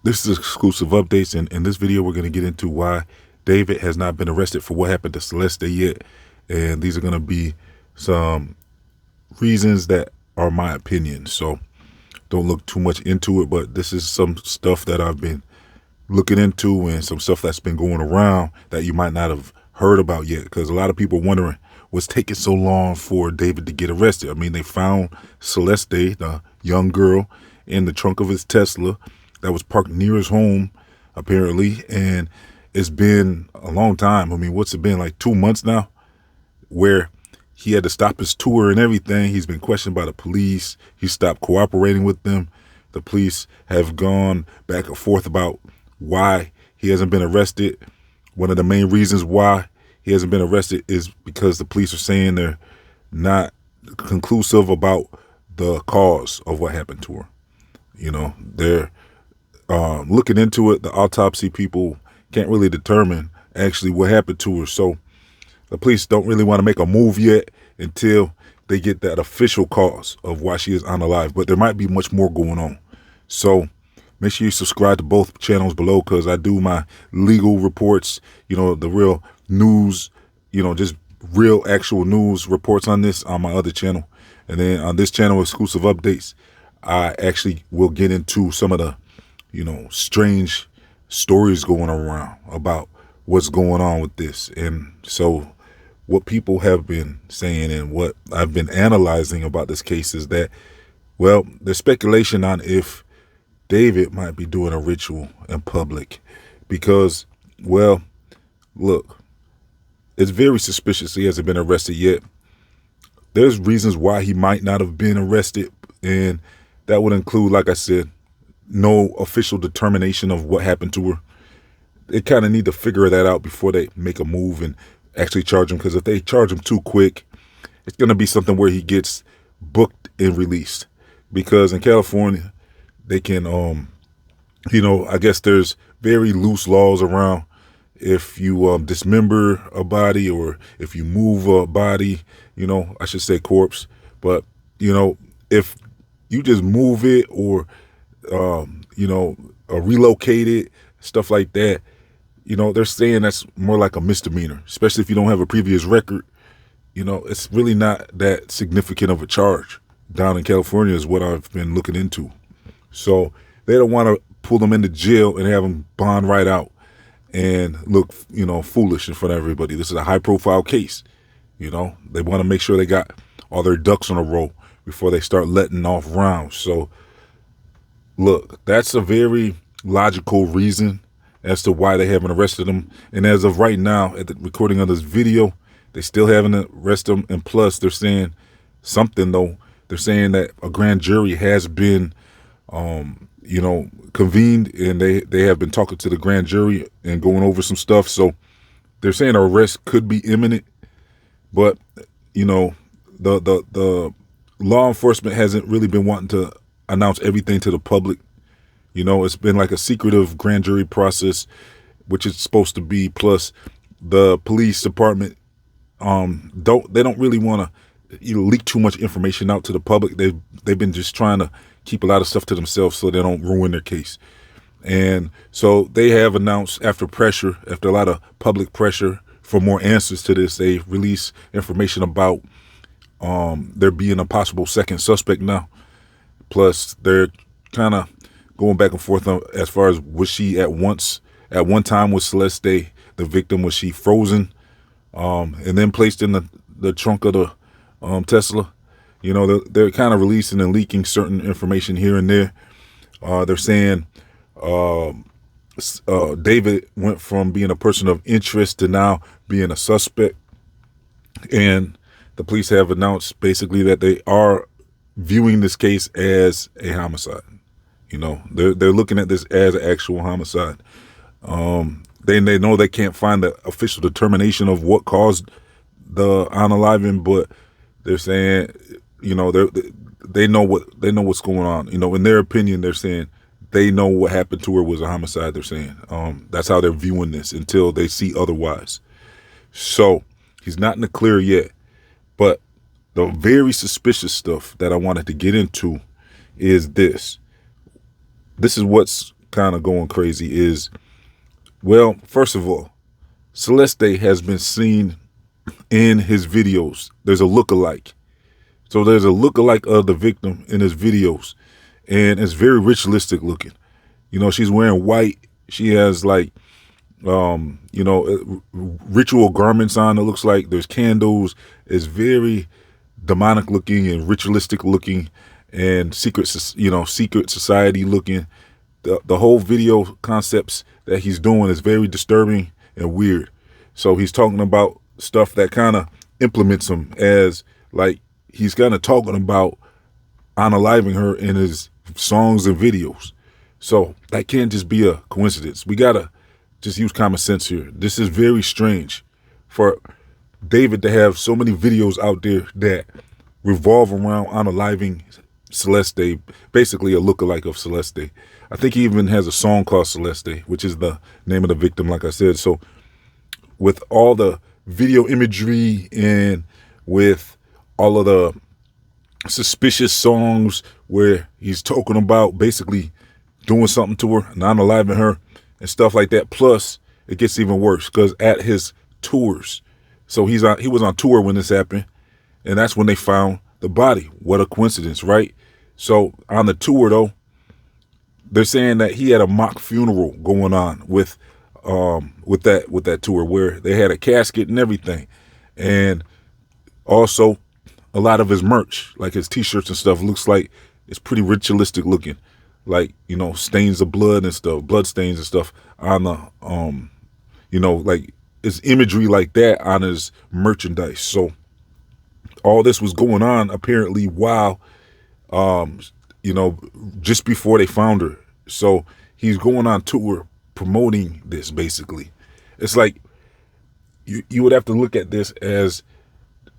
This is exclusive updates, and in this video, we're going to get into why David has not been arrested for what happened to Celeste yet. And these are going to be some reasons that are my opinion. So don't look too much into it, but this is some stuff that I've been looking into and some stuff that's been going around that you might not have heard about yet. Because a lot of people are wondering what's taking so long for David to get arrested. I mean, they found Celeste, the young girl, in the trunk of his Tesla that was parked near his home, apparently, and it's been a long time. I mean, what's it been, like 2 months now, where he had to stop his tour and everything. He's been questioned by the police. He stopped cooperating with them. The police have gone back and forth about why he hasn't been arrested. One of the main reasons why he hasn't been arrested is because the police are saying they're not conclusive about the cause of what happened to her. You know, they're looking into it. The autopsy people can't really determine actually what happened to her. So the police don't really want to make a move yet until they get that official cause of why she is unalive. But there might be much more going on. So make sure you subscribe to both channels below, because I do my legal reports, you know, the real news, you know, just real actual news reports on this on my other channel. And then on this channel, exclusive updates, I actually will get into some of the, you know, strange stories going around about what's going on with this. And so what people have been saying and what I've been analyzing about this case is that, well, there's speculation on if David might be doing a ritual in public because, well, look, it's very suspicious he hasn't been arrested yet. There's reasons why he might not have been arrested, and that would include, like I said, no official determination of what happened to her. They kind of need to figure that out before they make a move and actually charge him, because if they charge him too quick, it's going to be something where he gets booked and released. Because in California, they can, you know, I guess there's very loose laws around if you dismember a body or if you move a body, you know, I should say corpse. But, you know, if you just move it or you know, relocate it, stuff like that, you know, they're saying that's more like a misdemeanor, especially if you don't have a previous record. You know, it's really not that significant of a charge down in California is what I've been looking into. So they don't want to pull them into jail and have them bond right out and look, you know, foolish in front of everybody. This is a high profile case. You know, they want to make sure they got all their ducks in a row before they start letting off rounds. So look, that's a very logical reason as to why they haven't arrested him. And as of right now, at the recording of this video, they still haven't arrested him. And plus, they're saying something, though. They're saying that a grand jury has been, you know, convened, and they have been talking to the grand jury and going over some stuff. So they're saying an arrest could be imminent. But, you know, the law enforcement hasn't really been wanting to announce everything to the public. You know, it's been like a secretive grand jury process, which is supposed to be. Plus, the police department don't really want to leak too much information out to the public. They've been just trying to keep a lot of stuff to themselves so they don't ruin their case. And so they have announced, after a lot of public pressure for more answers to this, they release information about there being a possible second suspect now. Plus, they're kind of going back and forth on, as far as, was she at one time was Celeste, the victim, was she frozen and then placed in the trunk of the Tesla? You know, they're kind of releasing and leaking certain information here and there. They're saying David went from being a person of interest to now being a suspect. And the police have announced basically that they are viewing this case as a homicide. You know, they're looking at this as an actual homicide. They know they can't find the official determination of what caused the unaliving, but they're saying, you know, they know what's going on. You know, in their opinion, they're saying they know what happened to her was a homicide. They're saying that's how they're viewing this until they see otherwise. So he's not in the clear yet, but the very suspicious stuff that I wanted to get into is this. This is what's kind of going crazy is, well, first of all, Celeste has been seen in his videos. There's a lookalike. So there's a lookalike of the victim in his videos, and it's very ritualistic looking. You know, she's wearing white. She has like, you know, ritual garments on. It looks like there's candles. It's very demonic looking and ritualistic looking, and secret society looking. The whole video concepts that he's doing is very disturbing and weird. So he's talking about stuff that kind of implements him, as like he's kind of talking about unaliving her in his songs and videos. So that can't just be a coincidence. We gotta just use common sense here. This is very strange for David to have so many videos out there that revolve around unaliving Celeste, basically a lookalike of Celeste. I think he even has a song called Celeste, which is the name of the victim, like I said. So with all the video imagery and with all of the suspicious songs where he's talking about basically doing something to her, non-aliving her and stuff like that. Plus, it gets even worse because at his tours, so he was on tour when this happened, and that's when they found the body. What a coincidence, right? So on the tour, though, they're saying that he had a mock funeral going on with that tour, where they had a casket and everything, and also a lot of his merch, like his T-shirts and stuff, looks like it's pretty ritualistic looking, like, you know, stains of blood and stuff, blood stains and stuff on the you know, like it's imagery like that on his merchandise. So all this was going on apparently while you know, just before they found her. So he's going on tour promoting this, basically. It's like you would have to look at this as,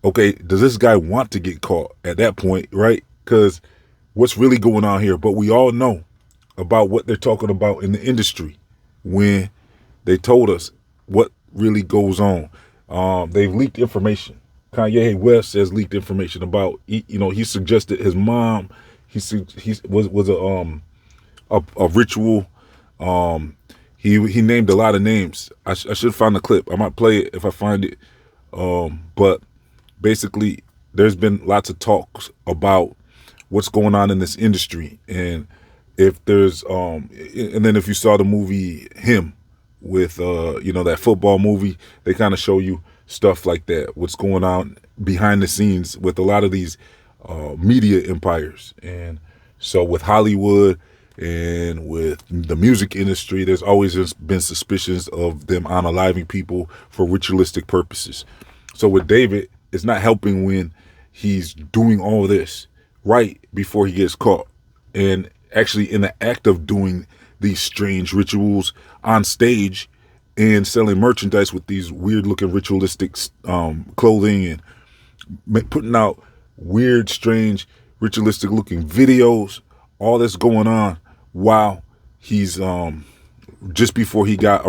okay, does this guy want to get caught at that point, right? Because what's really going on here? But we all know about what they're talking about in the industry when they told us what really goes on. They've leaked information. Kanye West has leaked information about, you know, he suggested his mom, he was a ritual. He named a lot of names. I should find the clip. I might play it if I find it. But basically, there's been lots of talks about what's going on in this industry, and if there's and then if you saw the movie Him with you know, that football movie, they kind of show you stuff like that, what's going on behind the scenes with a lot of these media empires. And so with Hollywood and with the music industry, there's always been suspicions of them unaliving people for ritualistic purposes. So with David, it's not helping when he's doing all this right before he gets caught, and actually in the act of doing these strange rituals on stage and selling merchandise with these weird looking ritualistic clothing, and putting out weird, strange, ritualistic looking videos. All this going on while he's just before he got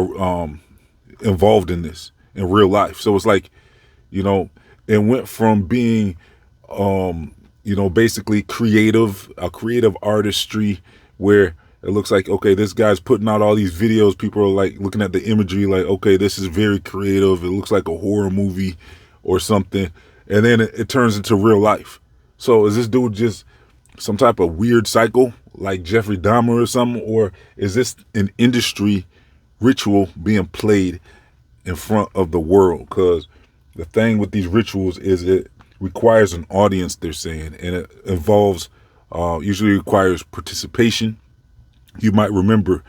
involved in this in real life. So it's like, you know, it went from being you know, basically a creative artistry, where it looks like, okay, this guy's putting out all these videos. People are like looking at the imagery like, okay, this is very creative. It looks like a horror movie or something. And then it turns into real life. So is this dude just some type of weird psycho like Jeffrey Dahmer or something? Or is this an industry ritual being played in front of the world? Because the thing with these rituals is it requires an audience, they're saying, and it involves, usually requires participation. You might remember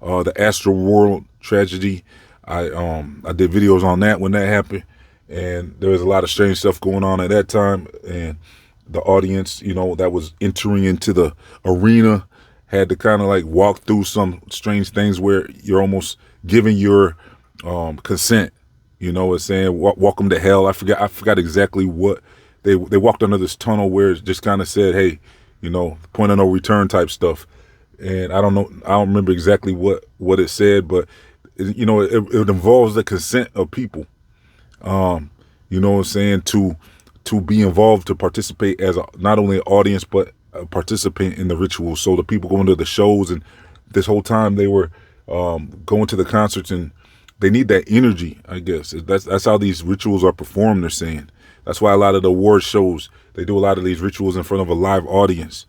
the Astro World tragedy. I did videos on that when that happened, and there was a lot of strange stuff going on at that time, and the audience, you know, that was entering into the arena had to kind of like walk through some strange things where you're almost giving your consent. You know, it's saying welcome to hell. I forgot exactly what they walked under this tunnel where it just kind of said, hey, you know, point of no return type stuff. And I don't know, I don't remember exactly what it said, but you know, it involves the consent of people. You know what I'm saying, to be involved, to participate as not only an audience but a participant in the ritual. So the people going to the shows and this whole time they were going to the concerts, and they need that energy, I guess. That's how these rituals are performed, they're saying. That's why a lot of the award shows, they do a lot of these rituals in front of a live audience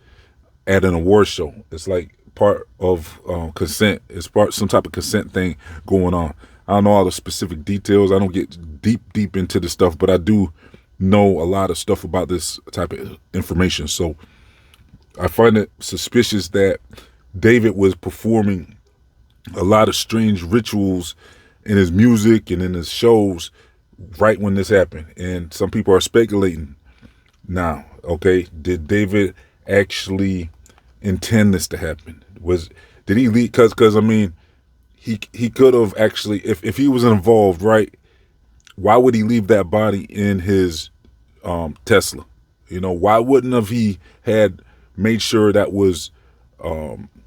at an award show. It's like part of consent. It's part some type of consent thing going on. I don't know all the specific details. I don't get deep into this stuff, but I do know a lot of stuff about this type of information. So I find it suspicious that David was performing a lot of strange rituals in his music and in his shows right when this happened. And some people are speculating now, okay, did David actually intend this to happen? Did he leave? Because I mean, he could have actually, if he was involved, right? Why would he leave that body in his Tesla? You know, why wouldn't have he had made sure that was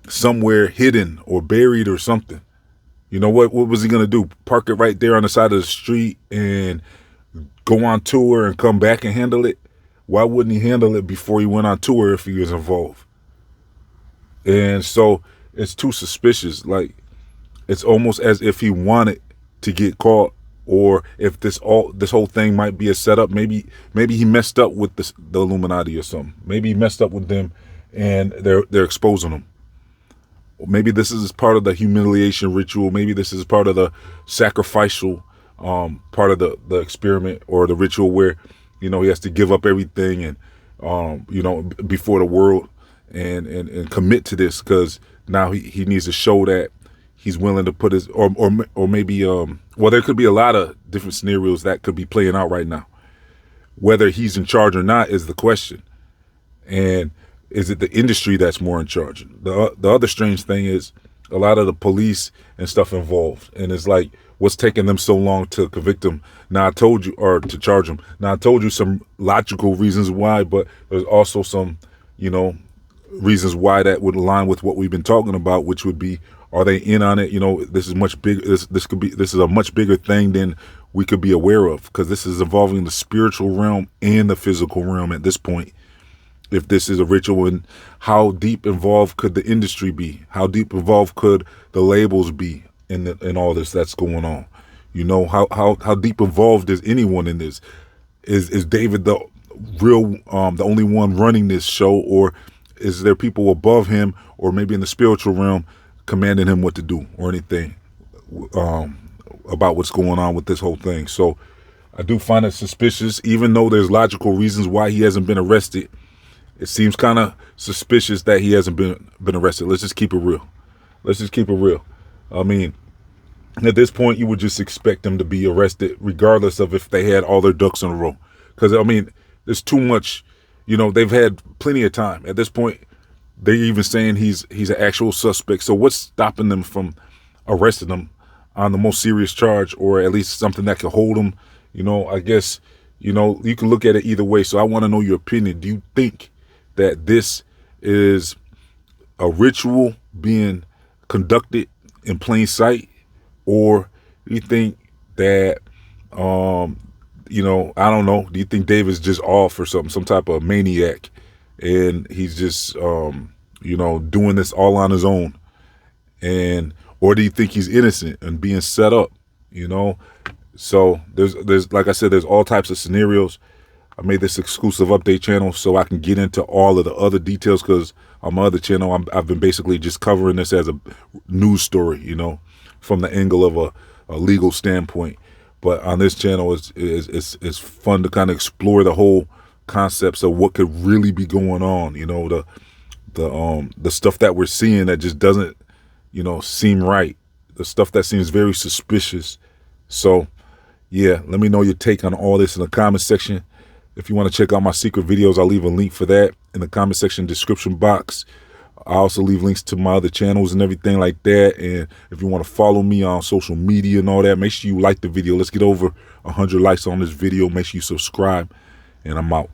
somewhere hidden or buried or something? You know, what was he gonna do? Park it right there on the side of the street and go on tour and come back and handle it? Why wouldn't he handle it before he went on tour if he was involved? And so it's too suspicious. Like, it's almost as if he wanted to get caught, or if this whole thing might be a setup. Maybe he messed up with the Illuminati or something. Maybe he messed up with them and they're exposing him. Maybe this is part of the humiliation ritual. Maybe this is part of the sacrificial part of the experiment or the ritual where, you know, he has to give up everything and, you know, before the world and commit to this, because now he needs to show that he's willing to put his, or maybe, well, there could be a lot of different scenarios that could be playing out right now. Whether he's in charge or not is the question. And is it the industry that's more in charge? The other strange thing is a lot of the police and stuff involved. And it's like, what's taking them so long to convict him? Now I told you, or to charge him. Now I told you some logical reasons why, but there's also some, you know, reasons why that would align with what we've been talking about, which would be, are they in on it? You know, this is much bigger. This is a much bigger thing than we could be aware of, because this is involving the spiritual realm and the physical realm at this point. If this is a ritual, and how deep involved could the industry be? How deep involved could the labels be in all this that's going on? You know, how deep involved is anyone in this? Is David the real, the only one running this show, or is there people above him, or maybe in the spiritual realm, commanding him what to do or anything about what's going on with this whole thing? So I do find it suspicious, even though there's logical reasons why he hasn't been arrested. It seems kind of suspicious that he hasn't been arrested. Let's just keep it real. Let's just keep it real. I mean, at this point, you would just expect them to be arrested regardless of if they had all their ducks in a row. Because, I mean, there's too much, you know, they've had plenty of time. At this point, they're even saying he's an actual suspect. So what's stopping them from arresting him on the most serious charge, or at least something that could hold him? You know, I guess, you know, you can look at it either way. So I want to know your opinion. Do you think that this is a ritual being conducted in plain sight, or do you think that, you know, I don't know, do you think David's just off or something, some type of maniac, and he's just, you know, doing this all on his own? And, or do you think he's innocent and being set up, you know? So there's, like I said, there's all types of scenarios. I made this exclusive update channel so I can get into all of the other details, because on my other channel, I've been basically just covering this as a news story, you know, from the angle of a legal standpoint. But on this channel, it's fun to kind of explore the whole concepts of what could really be going on, you know, the stuff that we're seeing that just doesn't, you know, seem right, the stuff that seems very suspicious. So yeah, let me know your take on all this in the comment section. If you want to check out my secret videos, I'll leave a link for that in the comment section description box. I also leave links to my other channels and everything like that. And if you want to follow me on social media and all that, make sure you like the video. Let's get over 100 likes on this video. Make sure you subscribe, and I'm out.